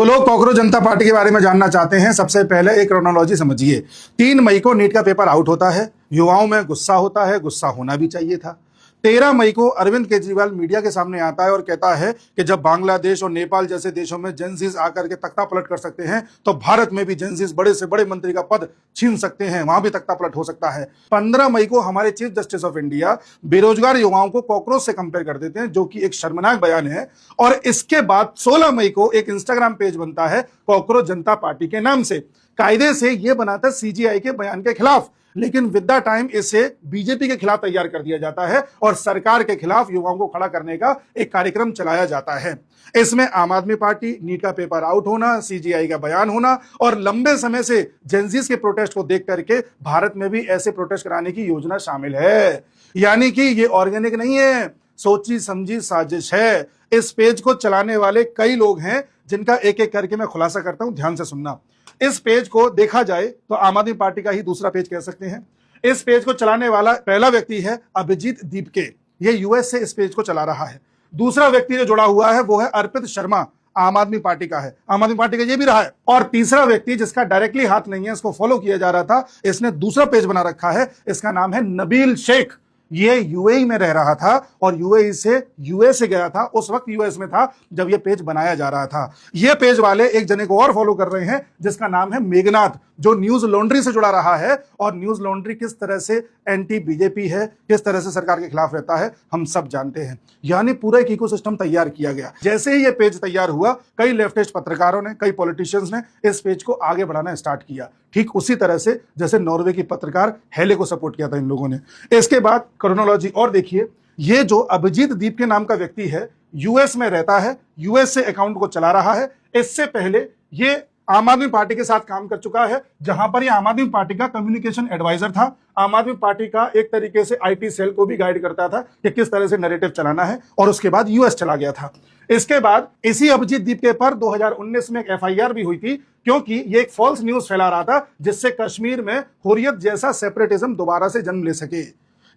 लोग कॉकरोच जनता पार्टी के बारे में जानना चाहते हैं। सबसे पहले एक क्रोनोलॉजी समझिए। 3 मई को नीट का पेपर आउट होता है, युवाओं में गुस्सा होता है, गुस्सा होना भी चाहिए था। 13 मई को अरविंद केजरीवाल मीडिया के सामने आता है और कहता है कि जब बांग्लादेश और नेपाल जैसे देशों में जेंजीज आकर के तख्ता पलट कर सकते हैं तो भारत में भी जेंजीज बड़े से बड़े मंत्री का पद छीन सकते हैं, वहां भी तख्ता पलट हो सकता है। 15 मई को हमारे चीफ जस्टिस ऑफ इंडिया बेरोजगार युवाओं को कॉकरोच से कंपेयर कर देते हैं, जो कि एक शर्मनाक बयान है। और इसके बाद 16 मई को एक इंस्टाग्राम पेज बनता है कॉकरोच जनता पार्टी के नाम से। कायदे से यह बना था सीजीआई के बयान के खिलाफ, लेकिन विद द टाइम इसे बीजेपी के खिलाफ तैयार कर दिया जाता है और सरकार के खिलाफ युवाओं को खड़ा करने का एक कार्यक्रम चलाया जाता है। इसमें आम आदमी पार्टी, नीट का पेपर आउट होना, सीजीआई का बयान होना और लंबे समय से जेंजीज के प्रोटेस्ट को देख करके भारत में भी ऐसे प्रोटेस्ट कराने की योजना शामिल है। यानी कि ये ऑर्गेनिक नहीं है, सोची समझी साजिश है। इस पेज को चलाने वाले कई लोग हैं जिनका एक एक करके मैं खुलासा करता हूं, ध्यान से सुनना। इस पेज को देखा जाए तो आम आदमी पार्टी का ही दूसरा पेज कह सकते हैं। इस पेज को चलाने वाला पहला व्यक्ति है अभिजीत दीपके, ये यूएस से इस पेज को चला रहा है। दूसरा व्यक्ति जो जुड़ा हुआ है वो है अर्पित शर्मा, आम आदमी पार्टी का है, आम आदमी पार्टी का ये भी रहा है। और तीसरा व्यक्ति जिसका डायरेक्टली हाथ नहीं है, इसको फॉलो किया जा रहा था, इसने दूसरा पेज बना रखा है, इसका नाम है नबील शेख। ये यूएई में रह रहा था और यूएई से यूएस से गया था, उस वक्त यूएस में था जब ये पेज बनाया जा रहा था। ये पेज वाले एक जने को और फॉलो कर रहे हैं जिसका नाम है मेघनाथ, जो न्यूज लॉन्ड्री से जुड़ा रहा है। और न्यूज लॉन्ड्री किस तरह से एंटी बीजेपी है, किस तरह से सरकार के खिलाफ रहता है, हम सब जानते हैं। यानी पूरा एक इकोसिस्टम तैयार किया गया। जैसे ही ये पेज तैयार हुआ, कई लेफ्टिस्ट पत्रकारों ने, कई पॉलिटिशियंस ने इस पेज को आगे बढ़ाना स्टार्ट किया, ठीक उसी तरह से जैसे नॉर्वे की पत्रकार हेले को सपोर्ट किया था इन लोगों ने। इसके बाद क्रोनोलॉजी और देखिए। ये जो अभिजीत दीप के नाम का व्यक्ति है, यूएस में रहता है, यूएस से अकाउंट को चला रहा है। इससे पहले ये आम आदमी पार्टी के साथ काम कर चुका है, जहां पर ये आम आदमी पार्टी का कम्युनिकेशन एडवाइजर था। आम आदमी पार्टी का एक तरीके से आईटी सेल को भी गाइड करता था कि किस तरह से नैरेटिव चलाना है। और उसके बाद यूएस चला गया था। इसके बाद इसी अभिजीत दीप के पर 2019 में एक एफआईआर भी हुई थी, क्योंकि ये एक फॉल्स न्यूज फैला रहा था जिससे कश्मीर में हुर्रियत जैसा सेपरेटिज्म दोबारा से जन्म ले सके।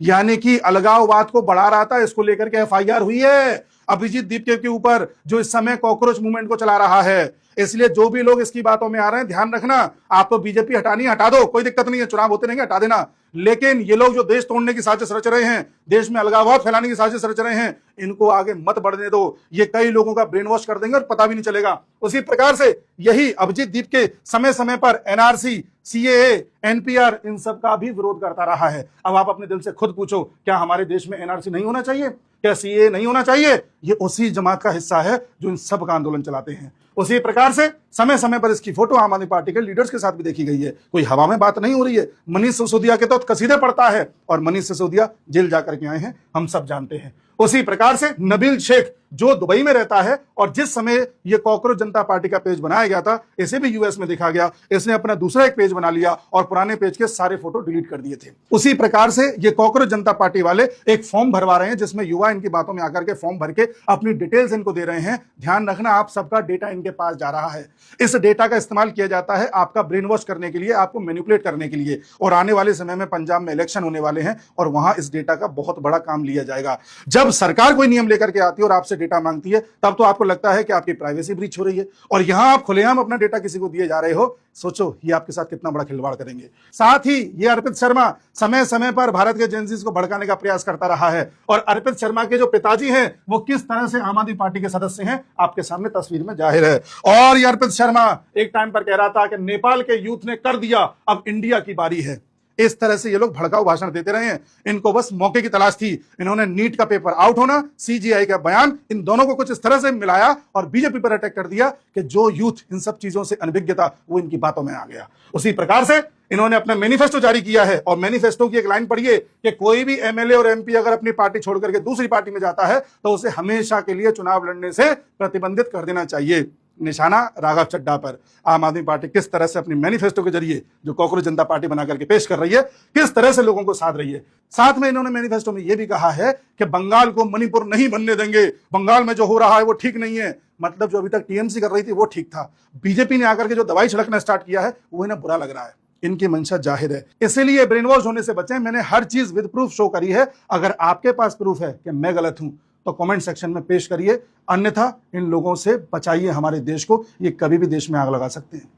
यानी कि अलगाववाद को बढ़ा रहा था, इसको लेकर के एफआईआर हुई है अभिजीत दीपके के ऊपर, जो इस समय कॉकरोच मूवमेंट को चला रहा है। इसलिए जो भी लोग इसकी बातों में आ रहे हैं, ध्यान रखना, आप तो बीजेपी हटानी हटा दो, कोई दिक्कत नहीं है, चुनाव होते रहेंगे, हटा देना। लेकिन ये लोग जो देश तोड़ने की साजिश रच रहे हैं, देश में अलगाववाद फैलाने की साजिश रच रहे हैं, इनको आगे मत बढ़ने दो। ये कई लोगों का ब्रेन वॉश कर देंगे और पता भी नहीं चलेगा। उसी प्रकार से यही अभिजीत दीपके समय समय पर एनआरसी, सीएए, एनपीआर, इन सब का भी विरोध करता रहा है। अब आप अपने दिल से खुद पूछो, क्या हमारे देश में एनआरसी नहीं होना चाहिए? क्या सीएए नहीं होना चाहिए? ये उसी जमात का हिस्सा है जो इन सब का आंदोलन चलाते हैं। उसी प्रकार से समय समय पर इसकी फोटो आम आदमी पार्टी के लीडर्स के साथ भी देखी गई है। कोई हवा में बात नहीं हो रही है। मनीष सिसोदिया के तो कसीदे पढ़ता है और मनीष सिसोदिया जेल जाकर के आए हैं, हम सब जानते हैं। उसी प्रकार से नबील शेख जो दुबई में रहता है और जिस समय ये कॉकरोच जनता पार्टी का पेज बनाया गया था, इसे भी यूएस में देखा गया, इसने अपना दूसरा एक पेज बना लिया और पुराने पेज के सारे फोटो डिलीट कर दिए थे। उसी प्रकार से ये कॉकरोच जनता पार्टी वाले एक फॉर्म भरवा रहे हैं जिसमें युवा इनकी बातों में आकर के फॉर्म भर के अपनी डिटेल्स इनको दे रहे हैं। ध्यान रखना, आप सबका डेटा इनके पास जा रहा है। इस डेटा का इस्तेमाल किया जाता है आपका ब्रेन वॉश करने के लिए, आपको मैनिपुलेट करने के लिए। और आने वाले समय में पंजाब में इलेक्शन होने वाले हैं और वहां इस डेटा का बहुत बड़ा काम लिया जाएगा। जब सरकार कोई नियम लेकर के आती है और आपसे डेटा मांगती है, तब तो आपको लगता है कि आपकी प्राइवेसी ब्रीच हो रही है, और यहां आप खुलेआम अपना डेटा किसी को दिए जा रहे हो। सोचो ये आपके साथ कितना बड़ा खिलवाड़ करेंगे। साथ ही ये अर्पित शर्मा समय समय पर भारत के जेंजीज को भड़काने का प्रयास करता रहा है। और अर्पित शर्मा के जो पिताजी हैं वो किस तरह से आम आदमी पार्टी के सदस्य हैं, आपके सामने तस्वीर में जाहिर है। और ये अर्पित शर्मा एक टाइम पर कह रहा था कि नेपाल के यूथ ने कर दिया, अब इंडिया की बारी है। इस तरह से ये लोग भड़काऊ भाषण देते रहे हैं। इनको बस मौके की तलाश थी। इन्होंने नीट का पेपर आउट होना, सीजीआई का बयान, इन दोनों को कुछ इस तरह से मिलाया और बीजेपी पर अटैक कर दिया कि जो यूथ इन सब चीजों से अनभिज्ञ था वो इनकी बातों में आ गया। उसी प्रकार से इन्होंने अपना मैनिफेस्टो जारी किया है और मैनिफेस्टो की एक लाइन पढ़िए कि कोई भी एमएलए और एमपी अगर अपनी पार्टी छोड़ करके दूसरी पार्टी में जाता है तो उसे हमेशा के लिए चुनाव लड़ने से प्रतिबंधित कर देना चाहिए। निशाना राघव चड्ढा पर। आम आदमी पार्टी किस तरह से अपनी मैनिफेस्टो के जरिए जो कॉकरोच जनता पार्टी बना करके पेश कर रही है, किस तरह से लोगों को साध रही है। साथ में इन्होंने मैनिफेस्टो में यह भी कहा है कि बंगाल को मणिपुर नहीं बनने देंगे, बंगाल में जो हो रहा है वो ठीक नहीं है। मतलब जो अभी तक टीएमसी कर रही थी वो ठीक था, बीजेपी ने आकर के जो दवाई छिड़कना स्टार्ट किया है वो इन्हें बुरा लग रहा है। इनकी मंशा जाहिर है, इसीलिए ब्रेन वॉश होने से बचें। मैंने हर चीज विद प्रूफ शो करी है। अगर आपके पास प्रूफ है कि मैं गलत हूं तो कमेंट सेक्शन में पेश करिए, अन्यथा इन लोगों से बचाइए हमारे देश को, ये कभी भी देश में आग लगा सकते हैं।